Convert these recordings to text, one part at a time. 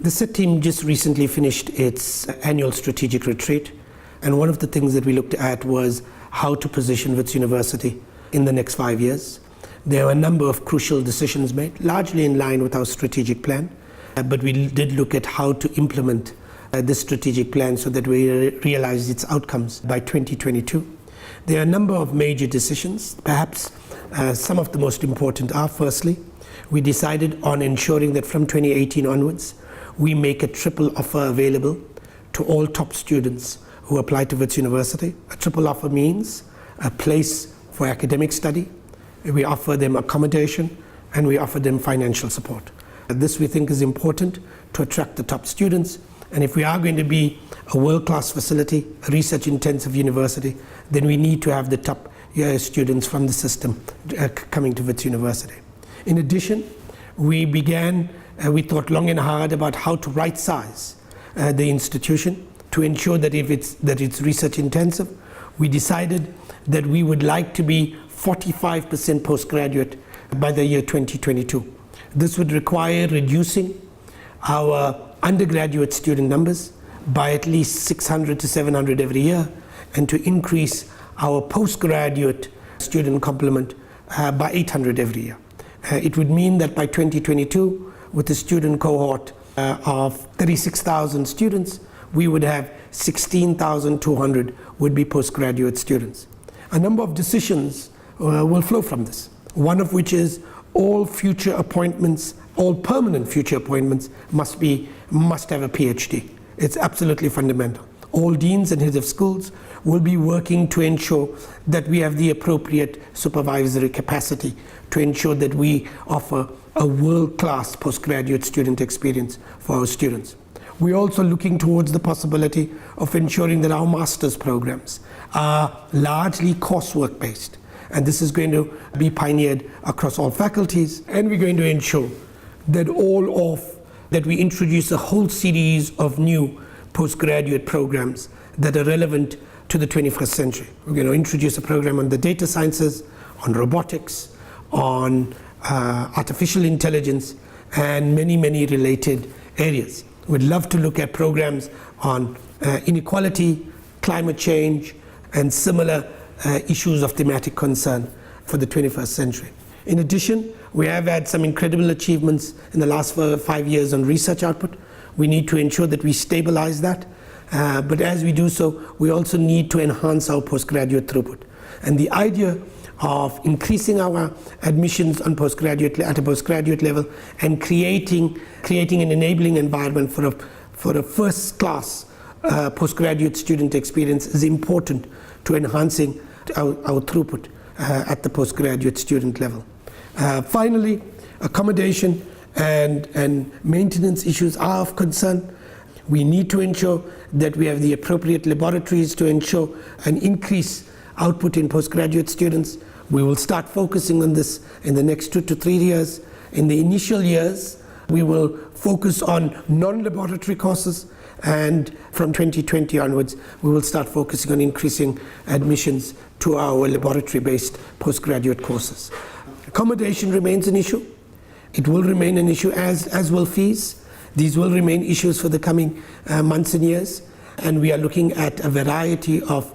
The SET team just recently finished its annual strategic retreat, and one of the things that we looked at was how to position Wits University in the next 5 years. There were a number of crucial decisions made, largely in line with our strategic plan, but we did look at how to implement this strategic plan so that we realize its outcomes by 2022. There are a number of major decisions. Perhaps some of the most important are, firstly, we decided on ensuring that from 2018 onwards, we make a triple offer available to all top students who apply to Wits University. A triple offer means a place for academic study, we offer them accommodation, and we offer them financial support. This we think is important to attract the top students, and if we are going to be a world-class facility, a research-intensive university, then we need to have the top students from the system coming to Wits University. In addition, we thought long and hard about how to right-size the institution to ensure that it's research-intensive. We decided that we would like to be 45% postgraduate by the year 2022. This would require reducing our undergraduate student numbers by at least 600 to 700 every year, and to increase our postgraduate student complement by 800 every year. It would mean that by 2022, with a student cohort of 36,000 students, we would have 16,200 would be postgraduate students. A number of decisions will flow from this, one of which is all future appointments, all permanent future appointments must have a PhD. It's absolutely fundamental. All deans and heads of schools will be working to ensure that we have the appropriate supervisory capacity to ensure that we offer a world-class postgraduate student experience for our students. We're also looking towards the possibility of ensuring that our master's programs are largely coursework based, and this is going to be pioneered across all faculties, and we're going to ensure that we introduce a whole series of new postgraduate programs that are relevant to the 21st century. We're going to introduce a program on the data sciences, on robotics, on artificial intelligence, and many, many related areas. We'd love to look at programs on inequality, climate change, and similar issues of thematic concern for the 21st century. In addition, we have had some incredible achievements in the last 5 years on research output. We need to ensure that we stabilize that, but as we do so, we also need to enhance our postgraduate throughput. And the idea of increasing our admissions on at a postgraduate level and creating an enabling environment for a first-class postgraduate student experience is important to enhancing our throughput at the postgraduate student level. Finally, accommodation and maintenance issues are of concern. We need to ensure that we have the appropriate laboratories to ensure an increase output in postgraduate students. We will start focusing on this in the next 2 to 3 years. In the initial years, we will focus on non-laboratory courses, and from 2020 onwards, we will start focusing on increasing admissions to our laboratory-based postgraduate courses. Accommodation remains an issue. It will remain an issue, as will fees. These will remain issues for the coming months and years, and we are looking at a variety of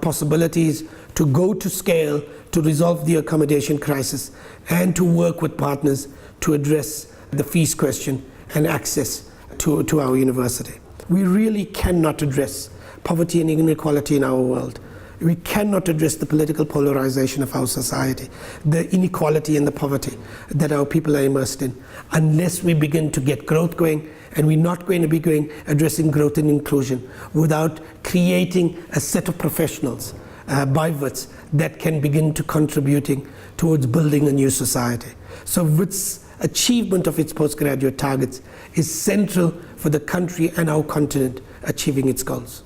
possibilities to go to scale to resolve the accommodation crisis and to work with partners to address the fees question and access to our university. We really cannot address poverty and inequality in our world. We cannot address the political polarization of our society, the inequality and the poverty that our people are immersed in, unless we begin to get growth going. And we're not going to be addressing growth and inclusion without creating a set of professionals by Wits that can begin to contributing towards building a new society. So Wits' achievement of its postgraduate targets is central for the country and our continent achieving its goals.